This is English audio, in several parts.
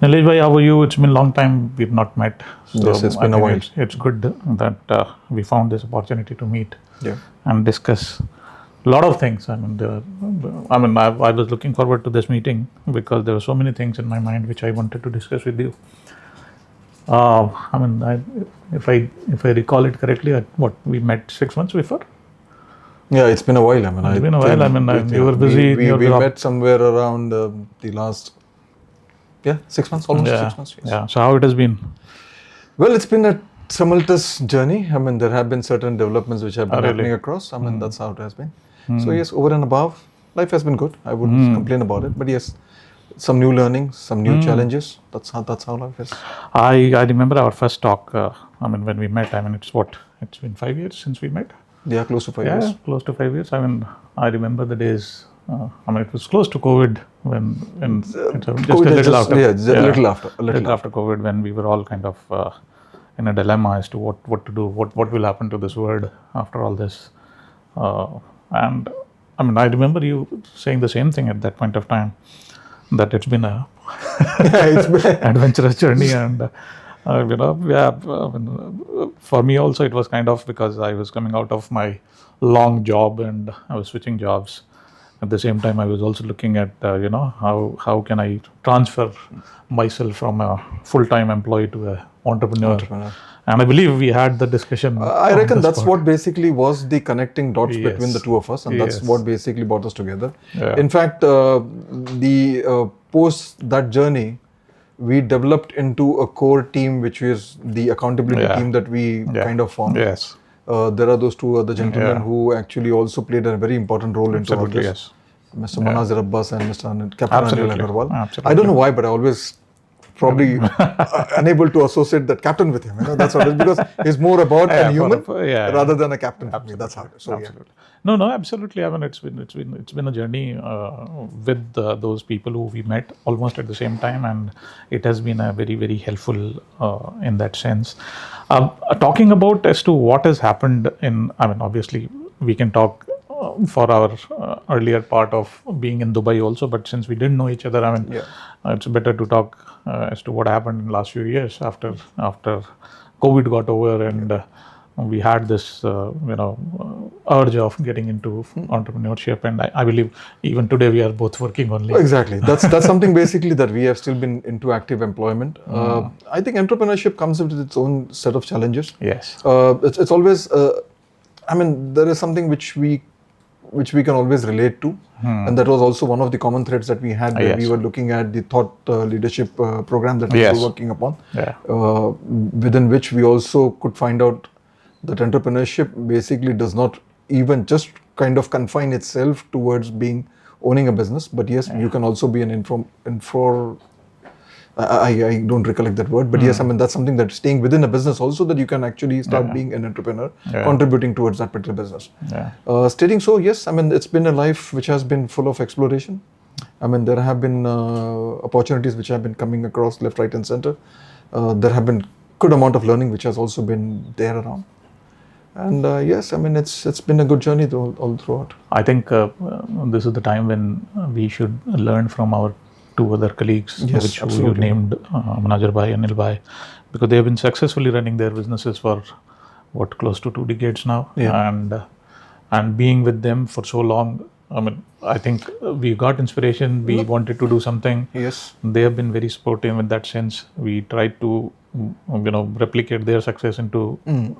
Nilesh bhai, how are you? It's been a long time we've not met. So Yes, it's been I a think while. It's good that we found this opportunity to meet Yeah. and discuss a lot of things. I was looking forward to this meeting because there were so many things in my mind which I wanted to discuss with you. I mean, I, if I recall it correctly, what we met 6 months before. Yeah, it's been a while. I mean, It's been a while. You were busy in We, your we job. met somewhere around the last, 6 months, almost 6 months. Yes. Yeah. So how it has been? Well, it's been a tumultuous journey. I mean, there have been certain developments which have been Really? happening across. I mean, that's how it has been. So yes, over and above, life has been good. I wouldn't complain about it. But yes, some new learnings, some new challenges. That's how life is. I remember our first talk. When we met. It's been 5 years since we met. Yeah, close to 5 years. Yeah, close to 5 years. I remember the days. It was close to COVID when just COVID a little after. a little after. A little little after COVID, when we were all kind of in a dilemma as to what to do, what will happen to this world after all this. I remember you saying the same thing at that point of time, that it's been a it's been adventurous journey, and for me also it was kind of, because I was coming out of my long job and I was switching jobs. At the same time, I was also looking at how can I transfer myself from a full-time employee to a entrepreneur. And I believe we had the discussion. I on reckon the that's spot. what basically was the connecting dots Yes. between the two of us, and that's Yes. what basically brought us together. Yeah. In fact, post that journey, we developed into a core team, which is the accountability Yeah. team that we kind of formed. Yes, There are those two other gentlemen Yeah. who actually also played a very important role into all absolutely, this. yes. Mr. Manazir Abbas and Mr. Captain Nilesh Absolutely. Agarwal. Absolutely. I don't know why, but I always probably unable to associate that captain with him. That's what it is, because he's more about a human rather than a captain. For me. That's how it is. So, Absolutely. No, absolutely. It's been a journey with those people who we met almost at the same time, and it has been a very, very helpful in that sense. Talking about as to what has happened obviously we can talk for our earlier part of being in Dubai also, but since we didn't know each other, it's better to talk as to what happened in the last few years after COVID got over, and we had this urge of getting into entrepreneurship, and I believe even today we are both working only. Exactly. That's something basically that we have still been into active employment. I think entrepreneurship comes with its own set of challenges. Yes. It's always, there is something which we can always relate to, and that was also one of the common threads that we had when we were looking at the thought leadership program that we were working upon, within which we also could find out that entrepreneurship basically does not even just kind of confine itself towards owning a business, but yes, you can also be an I don't recollect that word, but yes, that's something that's staying within a business also, that you can actually start being an entrepreneur, contributing towards that particular business. Stating so, yes, it's been a life which has been full of exploration. There have been opportunities which have been coming across left, right and center. There have been good amount of learning which has also been there around. And yes, it's been a good journey all throughout. I think this is the time when we should learn from our two other colleagues, which you named, Manazir Bhai and Anil Bhai, because they have been successfully running their businesses for close to 2 decades now, and being with them for so long, I think we got inspiration. We wanted to do something. Yes, they have been very supportive in that sense. We tried to replicate their success into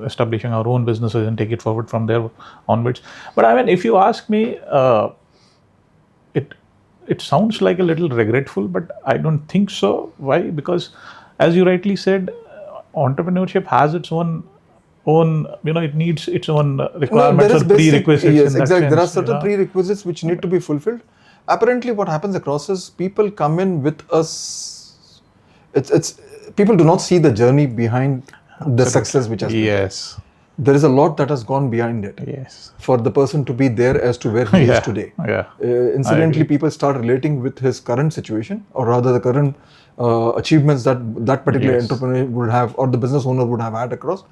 establishing our own businesses and take it forward from there onwards. But if you ask me, it sounds like a little regretful, but I don't think so. Why? Because as you rightly said, entrepreneurship has its own it needs its own requirements or prerequisites. Yes, in that exactly. sense, There are certain prerequisites which need to be fulfilled. Apparently, what happens across is people come in with us. It's people do not see the journey behind the success which has been. Yes. There is a lot that has gone behind it. Yes. For the person to be there as to where he is today. Incidentally, people start relating with his current situation, or rather the current achievements that particular entrepreneur would have, or the business owner would have had across.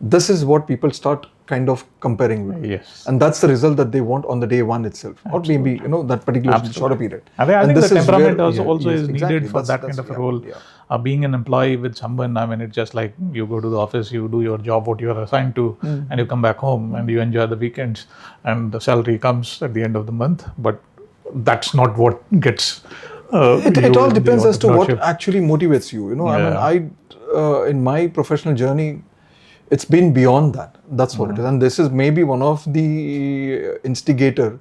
This is what people start kind of comparing with. Yes. And that's the result that they want on the day one itself, or maybe that particular shorter period. I think the temperament also is exactly. needed for that kind of a role. Being an employee with someone, it's just like you go to the office, you do your job, what you are assigned to, and you come back home and you enjoy the weekends, and the salary comes at the end of the month. But that's not what gets. It all depends as to what actually motivates you. In my professional journey, it's been beyond that. That's what it is, and this is maybe one of the instigator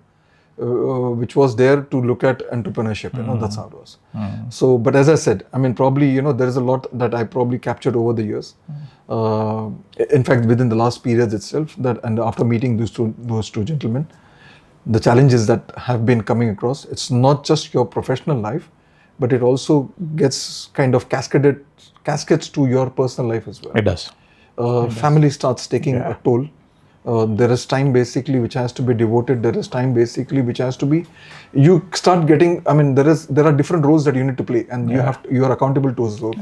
which was there to look at entrepreneurship. That's how it was. So, but as I said, probably there is a lot that I probably captured over the years. In fact, within the last periods itself, and after meeting those two gentlemen, the challenges that have been coming across, it's not just your professional life, but it also gets kind of cascades to your personal life as well. It does. Family starts taking a toll. There is time basically which has to be devoted. There is time basically which has to be. You start getting. There are different roles that you need to play, and you are accountable to those roles.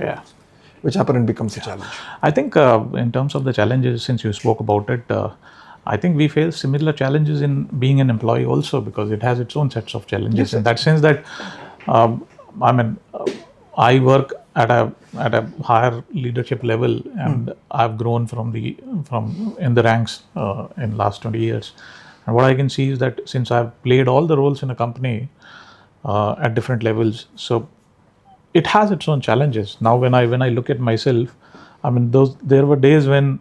Which happen and becomes a challenge. I think in terms of the challenges, since you spoke about it, I think we face similar challenges in being an employee also, because it has its own sets of challenges. In that sense that, I work at a higher leadership level, and I've grown from in the ranks in last 20 years. And what I can see is that since I've played all the roles in a company at different levels, so it has its own challenges. Now, when I look at myself, there were days when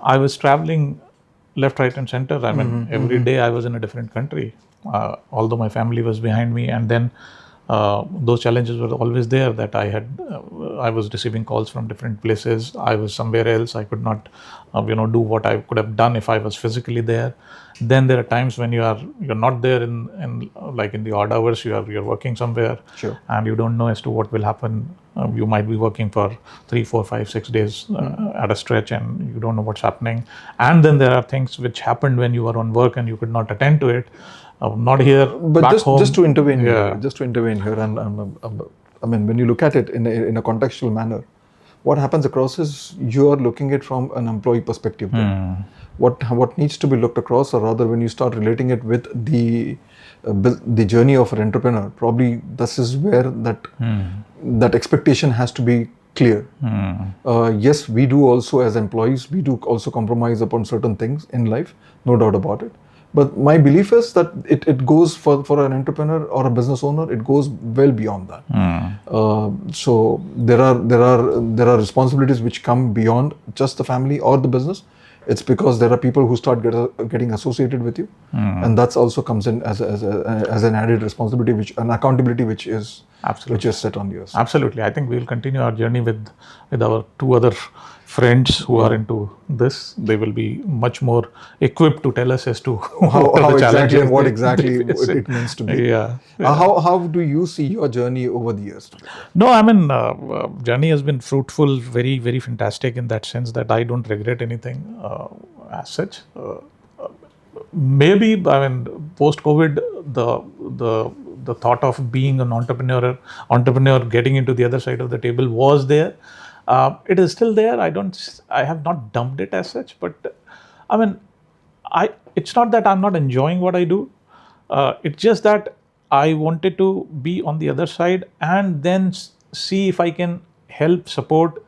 I was traveling left, right, and center. Every day I was in a different country, although my family was behind me. And then those challenges were always there, that I was receiving calls from different places. I was somewhere else. I could not, do what I could have done if I was physically there. Then there are times when you're not there in the odd hours. You're working somewhere, and you don't know as to what will happen. You might be working for 3, 4, 5, 6 days at a stretch, and you don't know what's happening. And then there are things which happened when you were on work and you could not attend to it. Not here, but back home. Just to intervene here, and when you look at it in a contextual manner, what happens across is you are looking at from an employee perspective. What needs to be looked across, or rather, when you start relating it with the journey of an entrepreneur, probably this is where that expectation has to be clear. Yes, we do also, as employees, we do also compromise upon certain things in life, no doubt about it. But my belief is that it goes for an entrepreneur or a business owner, it goes well beyond that. So there are responsibilities which come beyond just the family or the business. It's because there are people who start getting associated with you, and that's also comes in as an added responsibility, an accountability which is set on you. Absolutely. I think we will continue our journey with our two other friends who are into this. They will be much more equipped to tell us as to how exactly and what exactly it means to be. How do you see your journey over the years? No, journey has been fruitful, very, very fantastic in that sense that I don't regret anything as such. Maybe post-COVID, the thought of being an entrepreneur getting into the other side of the table was there. It is still there. I have not dumped it as such, but it's not that I'm not enjoying what I do. It's just that I wanted to be on the other side and then see if I can help support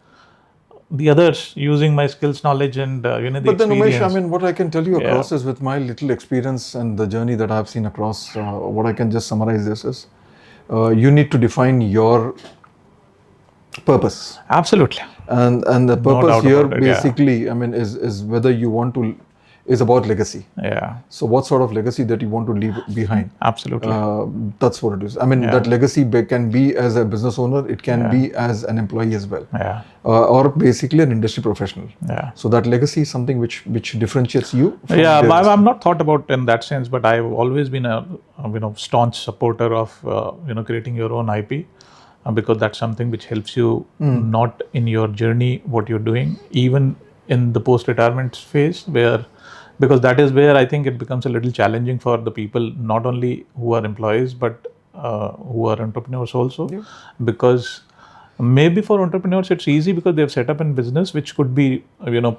the others using my skills, knowledge, and the experience. But then, Umesh, what I can tell you across is, with my little experience and the journey that I've seen across, what I can just summarize this is, you need to define your purpose. Absolutely. And the purpose here basically, is whether you want to, is about legacy. So what sort of legacy that you want to leave behind? Absolutely. That's what it is. That legacy can be as a business owner, it can be as an employee as well. Or basically an industry professional. So that legacy is something which differentiates you from I'm not thought about in that sense, but I've always been a staunch supporter of creating your own IP. Because that's something which helps you not in your journey, what you're doing, even in the post-retirement phase, because that is where I think it becomes a little challenging for the people, not only who are employees, but who are entrepreneurs also, because Maybe for entrepreneurs it's easy because they've set up in business which could be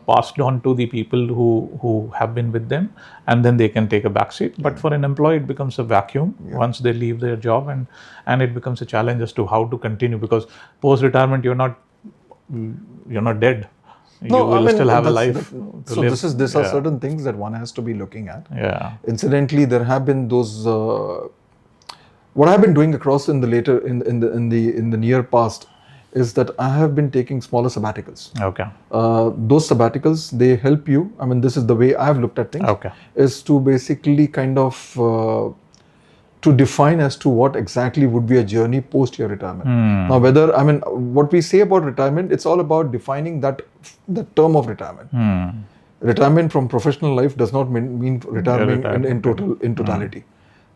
passed on to the people who have been with them, and then they can take a backseat. But for an employee it becomes a vacuum once they leave their job, and it becomes a challenge as to how to continue, because post retirement you're not dead. No, you will still have a life so live. These are certain things that one has to be looking at. Yeah. Incidentally, there have been those. What I've been doing across in the near past is that I have been taking smaller sabbaticals. Okay. Those sabbaticals, they help you. I mean, this is the way I've looked at things. Okay. Is to basically kind of to define as to what exactly would be a journey post your retirement. Now, what we say about retirement, it's all about defining that term of retirement. Retirement from professional life does not mean retirement in totality.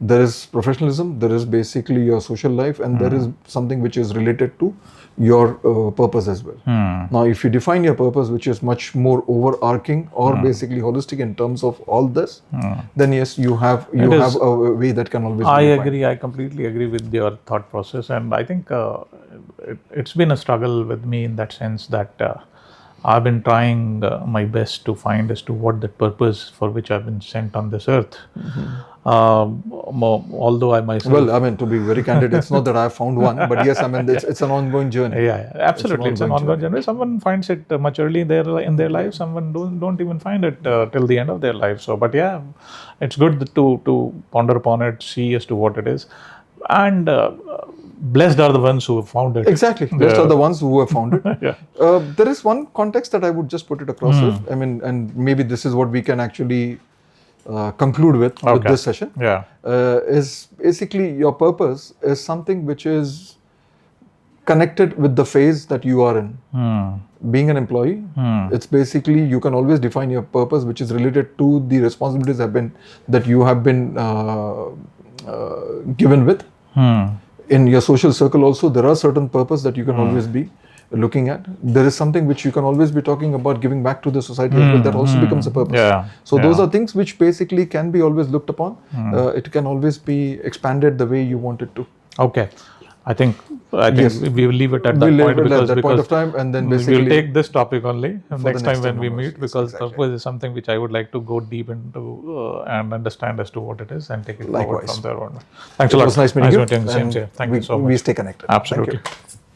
There is professionalism, there is basically your social life, and there is something which is related to your purpose as well. Now, if you define your purpose, which is much more overarching or basically holistic in terms of all this, then yes, you have a way that can always be defined. Agree. I completely agree with your thought process, and I think it's been a struggle with me in that sense that I've been trying my best to find as to what the purpose for which I've been sent on this earth. Although I myself... Well, I mean, to be very candid, it's not that I've found one, but yes, I mean, it's an ongoing journey. Yeah, absolutely. It's an ongoing journey. Someone finds it much early in their life. Someone don't even find it till the end of their life. So, but yeah, it's good to ponder upon it, see as to what it is. And blessed are the ones who have found it. Exactly. Blessed are the ones who have found it. Yeah. There is one context that I would just put it across with. I mean, and maybe this is what we can actually conclude with this session. Yeah. Is basically your purpose is something which is connected with the phase that you are in. Being an employee, it's basically you can always define your purpose, which is related to the responsibilities that you have been given with. In your social circle also, there are certain purpose that you can always be looking at. There is something which you can always be talking about giving back to the society as well. That also becomes a purpose. Those are things which basically can be always looked upon. It can always be expanded the way you want it to. Okay. I think we will leave it at that point because point of time, and then basically we will take this topic only next time when we meet, because exactly. purpose is something which I would like to go deep into and understand as to what it is and take it forward from there on. Thanks a lot. It was nice meeting you. Same here. Thank you so much. We stay connected. Absolutely. Thank you.